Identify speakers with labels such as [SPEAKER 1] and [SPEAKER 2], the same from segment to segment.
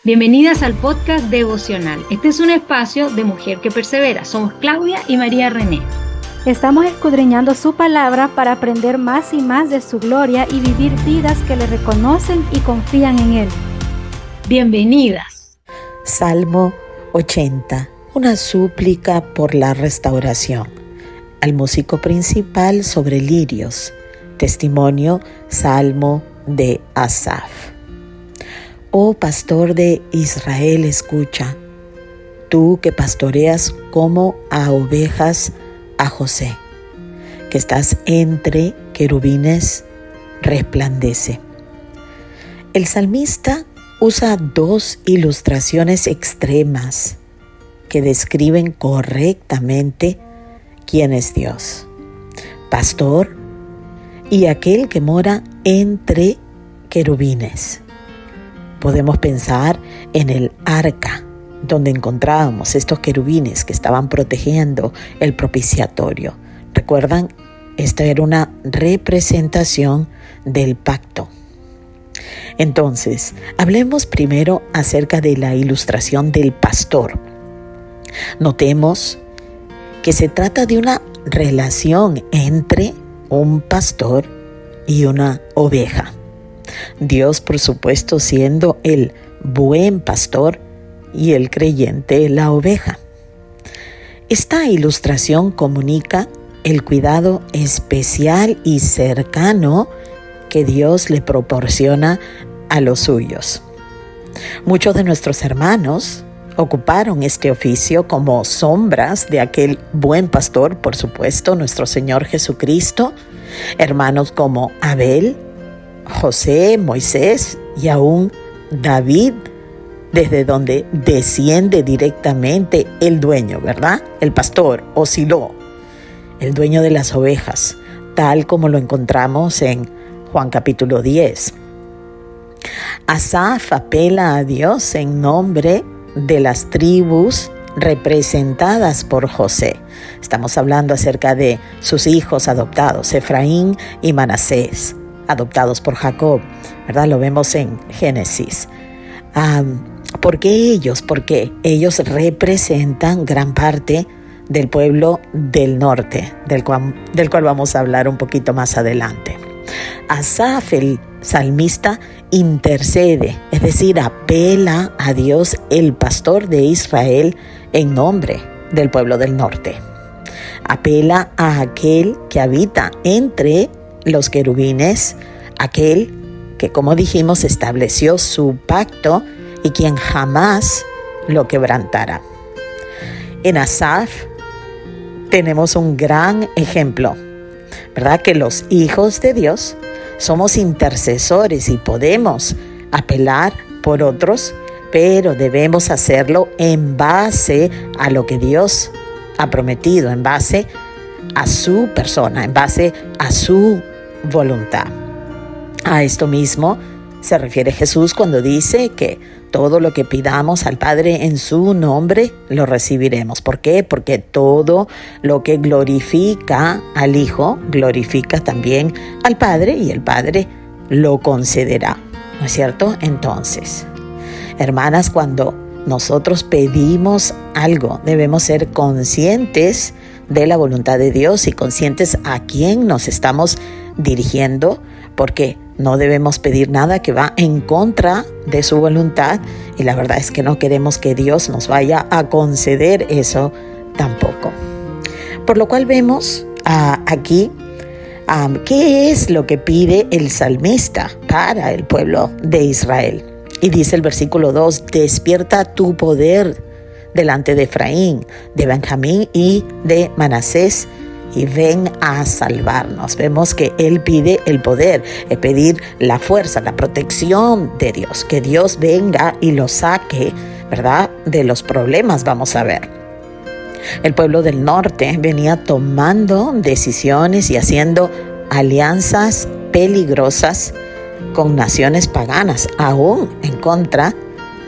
[SPEAKER 1] Bienvenidas al podcast devocional. Este es un espacio de mujer que persevera. Somos Claudia y María René.
[SPEAKER 2] Estamos escudriñando su palabra para aprender más y más de su gloria y vivir vidas que le reconocen y confían en Él.
[SPEAKER 1] Bienvenidas.
[SPEAKER 3] Salmo 80, una súplica por la restauración. Al músico principal sobre lirios. Testimonio, Salmo de Asaf. Oh pastor de Israel, escucha, tú que pastoreas como a ovejas a José, que estás entre querubines, resplandece. El salmista usa dos ilustraciones extremas que describen correctamente quién es Dios: pastor y aquel que mora entre querubines. Podemos pensar en el arca, donde encontrábamos estos querubines que estaban protegiendo el propiciatorio. ¿Recuerdan? Esta era una representación del pacto. Entonces, hablemos primero acerca de la ilustración del pastor. Notemos que se trata de una relación entre un pastor y una oveja. Dios, por supuesto, siendo el buen pastor y el creyente la oveja. Esta ilustración comunica el cuidado especial y cercano que Dios le proporciona a los suyos. Muchos de nuestros hermanos ocuparon este oficio como sombras de aquel buen pastor, por supuesto, nuestro Señor Jesucristo. Hermanos como Abel, José, Moisés y aún David, desde donde desciende directamente el dueño, ¿verdad? El pastor o Silo, el dueño de las ovejas, tal como lo encontramos en Juan capítulo 10. Asaf apela a Dios en nombre de las tribus representadas por José. Estamos hablando acerca de sus hijos adoptados, Efraín y Manasés, adoptados por Jacob, ¿verdad? Lo vemos en Génesis. ¿Por qué ellos? Porque ellos representan gran parte del pueblo del norte, del cual vamos a hablar un poquito más adelante. Asaf, el salmista, intercede, es decir, apela a Dios, el pastor de Israel, en nombre del pueblo del norte. Apela a aquel que habita entre los querubines, aquel que, como dijimos, estableció su pacto y quien jamás lo quebrantará. En Asaf tenemos un gran ejemplo, ¿verdad? Que los hijos de Dios somos intercesores y podemos apelar por otros, pero debemos hacerlo en base a lo que Dios ha prometido, en base a su persona, en base a su voluntad. A esto mismo se refiere Jesús cuando dice que todo lo que pidamos al Padre en su nombre lo recibiremos. ¿Por qué? Porque todo lo que glorifica al Hijo glorifica también al Padre y el Padre lo concederá, ¿no es cierto? Entonces, hermanas, cuando nosotros pedimos algo, debemos ser conscientes de la voluntad de Dios y conscientes a quién nos estamos dirigiendo, porque no debemos pedir nada que va en contra de su voluntad, y la verdad es que no queremos que Dios nos vaya a conceder eso tampoco. Por lo cual vemos aquí qué es lo que pide el salmista para el pueblo de Israel. Y dice el versículo 2, despierta tu poder delante de Efraín, de Benjamín y de Manasés, y ven a salvarnos. Vemos que él pide el poder, pedir la fuerza, la protección de Dios, que Dios venga y lo saque, ¿verdad?, de los problemas. Vamos a ver. El pueblo del norte venía tomando decisiones y haciendo alianzas peligrosas con naciones paganas, aún en contra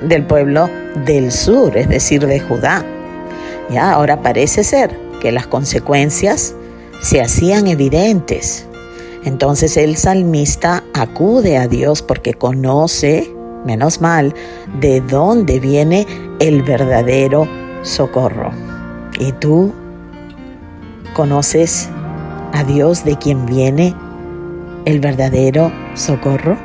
[SPEAKER 3] del pueblo del sur, es decir, de Judá. Ya ahora parece ser que las consecuencias se hacían evidentes. Entonces el salmista acude a Dios porque conoce, menos mal, de dónde viene el verdadero socorro. ¿Y tú conoces a Dios de quien viene el verdadero socorro?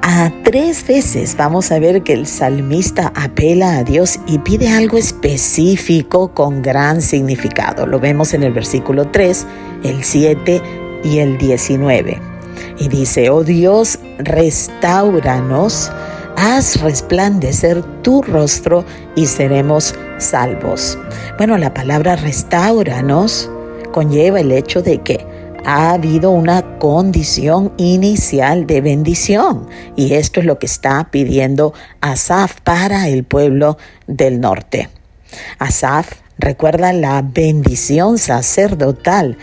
[SPEAKER 3] A 3 veces vamos a ver que el salmista apela a Dios y pide algo específico con gran significado. Lo vemos en el versículo 3, el 7 y el 19. Y dice: oh Dios, restáuranos, haz resplandecer tu rostro y seremos salvos. Bueno, la palabra restáuranos conlleva el hecho de que ha habido una condición inicial de bendición, y esto es lo que está pidiendo Asaf para el pueblo del norte. Asaf recuerda la bendición sacerdotal,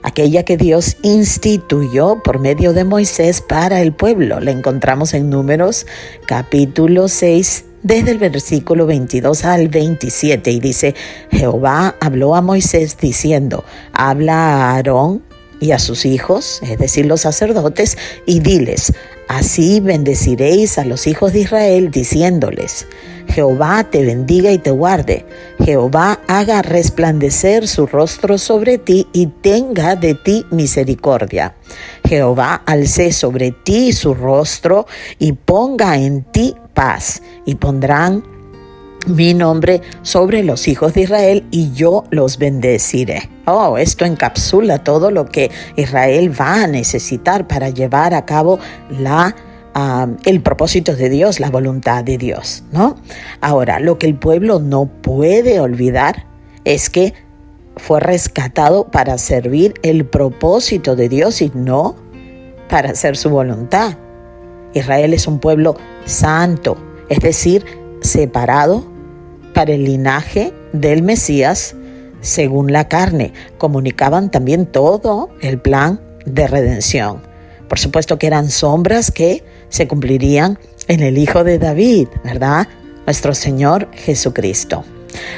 [SPEAKER 3] aquella que Dios instituyó por medio de Moisés para el pueblo. La encontramos en Números capítulo 6, desde el versículo 22 al 27, y dice: Jehová habló a Moisés diciendo: habla a Aarón y a sus hijos, es decir, los sacerdotes, y diles: así bendeciréis a los hijos de Israel, diciéndoles: Jehová te bendiga y te guarde. Jehová haga resplandecer su rostro sobre ti y tenga de ti misericordia. Jehová alce sobre ti su rostro y ponga en ti paz. Y pondrán mi nombre sobre los hijos de Israel y yo los bendeciré. Oh, esto encapsula todo lo que Israel va a necesitar para llevar a cabo el propósito de Dios, la voluntad de Dios, ¿no? Ahora, lo que el pueblo no puede olvidar es que fue rescatado para servir el propósito de Dios y no para hacer su voluntad. Israel es un pueblo santo, es decir, separado para el linaje del Mesías según la carne. Comunicaban también todo el plan de redención. Por supuesto que eran sombras que se cumplirían en el Hijo de David, ¿verdad? Nuestro Señor Jesucristo.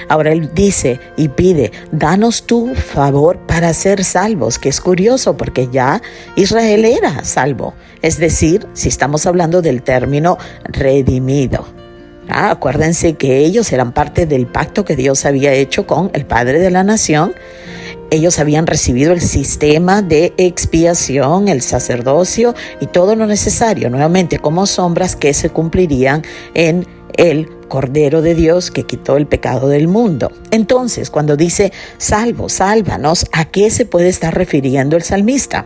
[SPEAKER 3] Ahora Él dice y pide: danos tu favor para ser salvos, que es curioso porque ya Israel era salvo. Es decir, si estamos hablando del término redimido. Acuérdense que ellos eran parte del pacto que Dios había hecho con el Padre de la nación. Ellos habían recibido el sistema de expiación, el sacerdocio y todo lo necesario, nuevamente como sombras que se cumplirían en el Cordero de Dios que quitó el pecado del mundo. Entonces, cuando dice salvo, sálvanos, ¿a qué se puede estar refiriendo el salmista?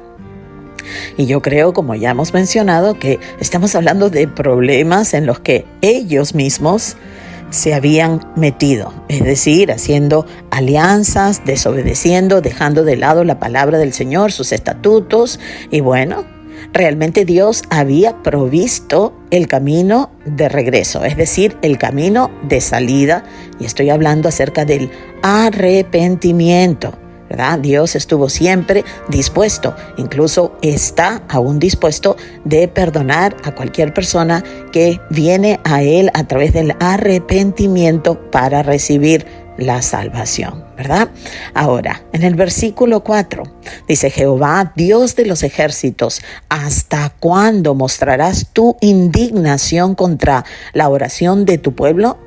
[SPEAKER 3] Y yo creo, como ya hemos mencionado, que estamos hablando de problemas en los que ellos mismos se habían metido, es decir, haciendo alianzas, desobedeciendo, dejando de lado la palabra del Señor, sus estatutos, y bueno, realmente Dios había provisto el camino de regreso, es decir, el camino de salida, y estoy hablando acerca del arrepentimiento, ¿verdad? Dios estuvo siempre dispuesto, incluso está aún dispuesto de perdonar a cualquier persona que viene a Él a través del arrepentimiento para recibir la salvación, ¿verdad? Ahora, en el versículo 4 dice: Jehová, Dios de los ejércitos, ¿hasta cuándo mostrarás tu indignación contra la oración de tu pueblo?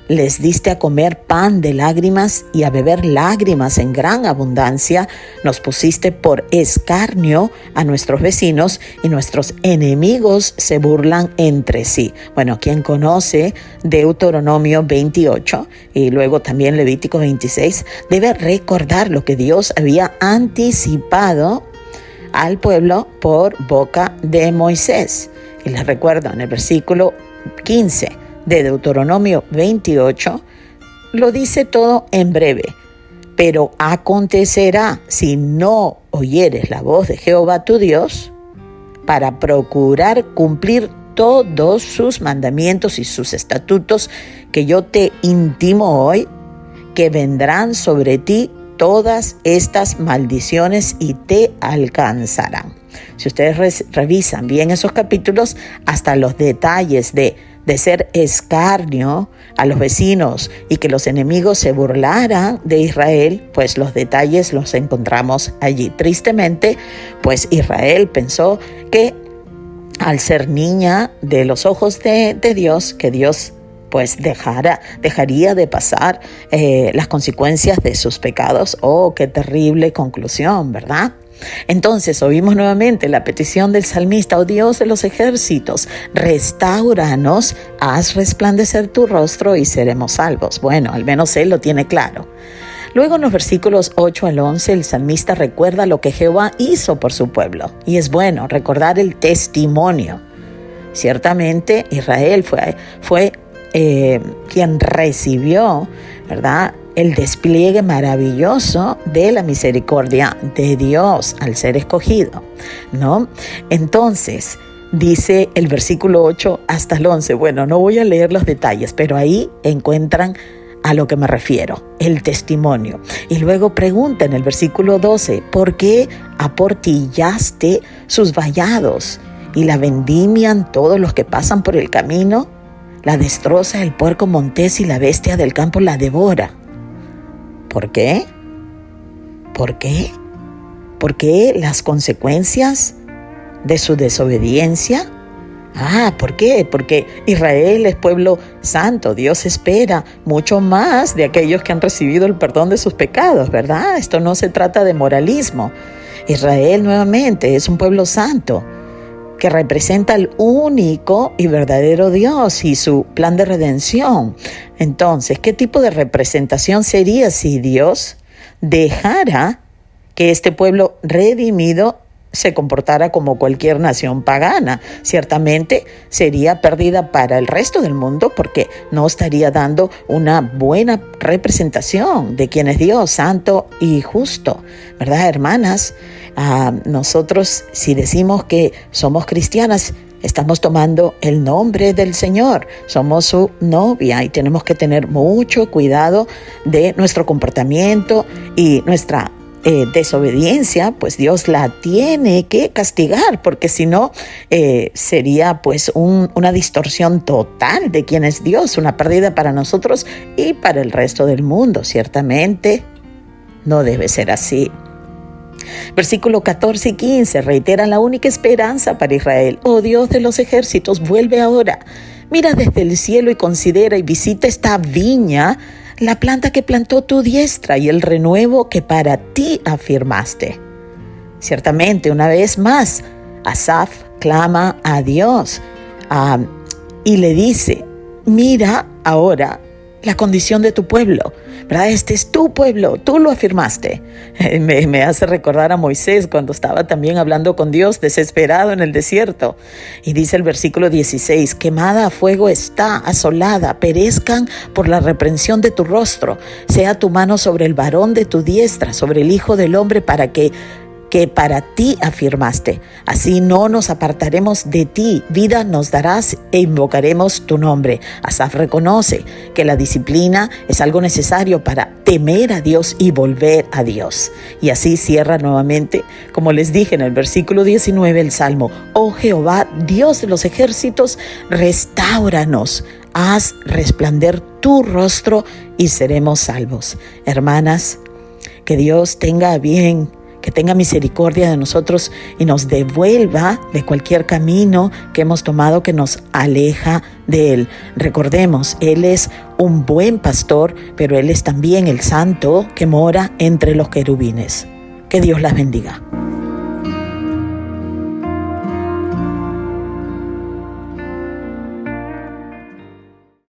[SPEAKER 3] Les diste a comer pan de lágrimas y a beber lágrimas en gran abundancia. Nos pusiste por escarnio a nuestros vecinos y nuestros enemigos se burlan entre sí. Bueno, quien conoce Deuteronomio 28 y luego también Levítico 26 debe recordar lo que Dios había anticipado al pueblo por boca de Moisés. Y les recuerdo en el versículo 15 de Deuteronomio 28, lo dice todo en breve. Pero acontecerá, si no oyeres la voz de Jehová tu Dios, para procurar cumplir todos sus mandamientos y sus estatutos que yo te intimo hoy, que vendrán sobre ti todas estas maldiciones y te alcanzarán. Si ustedes revisan bien esos capítulos, hasta los detalles de ser escarnio a los vecinos y que los enemigos se burlaran de Israel, pues los detalles los encontramos allí. Tristemente, pues Israel pensó que al ser niña de los ojos de Dios, que Dios pues dejaría de pasar las consecuencias de sus pecados. Oh, qué terrible conclusión, ¿verdad? Entonces oímos nuevamente la petición del salmista: oh Dios de los ejércitos, restáuranos, haz resplandecer tu rostro y seremos salvos. Bueno, al menos él lo tiene claro. Luego en los versículos 8 al 11 el salmista recuerda lo que Jehová hizo por su pueblo. Y es bueno recordar el testimonio. Ciertamente Israel fue quien recibió, ¿verdad?, el despliegue maravilloso de la misericordia de Dios al ser escogido, ¿no? Entonces, dice el versículo 8 hasta el 11. Bueno, no voy a leer los detalles, pero ahí encuentran a lo que me refiero, el testimonio. Y luego pregunta en el versículo 12: ¿por qué aportillaste sus vallados y la vendimian todos los que pasan por el camino? La destroza el puerco montés y la bestia del campo la devora. ¿Por qué? ¿Por qué? ¿Por qué las consecuencias de su desobediencia? ¿Por qué? Porque Israel es pueblo santo. Dios espera mucho más de aquellos que han recibido el perdón de sus pecados, ¿verdad? Esto no se trata de moralismo. Israel nuevamente es un pueblo santo que representa al único y verdadero Dios y su plan de redención. Entonces, ¿qué tipo de representación sería si Dios dejara que este pueblo redimido se comportara como cualquier nación pagana? Ciertamente sería pérdida para el resto del mundo, porque no estaría dando una buena representación de quién es Dios, santo y justo, ¿verdad, hermanas? Nosotros, si decimos que somos cristianas, estamos tomando el nombre del Señor, somos su novia y tenemos que tener mucho cuidado de nuestro comportamiento y nuestra desobediencia, pues Dios la tiene que castigar, porque si no sería pues una distorsión total de quién es Dios, una pérdida para nosotros y para el resto del mundo. Ciertamente no debe ser así. Versículo 14 y 15 reiteran la única esperanza para Israel. Oh Dios de los ejércitos, vuelve ahora. Mira desde el cielo y considera y visita esta viña, la planta que plantó tu diestra y el renuevo que para ti afirmaste. Ciertamente, una vez más, Asaf clama a Dios y le dice: mira ahora la condición de tu pueblo, ¿verdad? Este es tu pueblo, tú lo afirmaste. Me hace recordar a Moisés cuando estaba también hablando con Dios desesperado en el desierto. Y dice el versículo 16: quemada a fuego está, asolada, perezcan por la reprensión de tu rostro. Sea tu mano sobre el varón de tu diestra, sobre el hijo del hombre, para que para ti afirmaste. Así no nos apartaremos de ti, vida nos darás e invocaremos tu nombre. Asaf reconoce que la disciplina es algo necesario para temer a Dios y volver a Dios. Y así cierra nuevamente, como les dije en el versículo 19, el Salmo: oh Jehová, Dios de los ejércitos, restáuranos, haz resplandecer tu rostro y seremos salvos. Hermanas, que Dios tenga bien, que tenga misericordia de nosotros y nos devuelva de cualquier camino que hemos tomado que nos aleja de Él. Recordemos, Él es un buen pastor, pero Él es también el santo que mora entre los querubines. Que Dios las bendiga.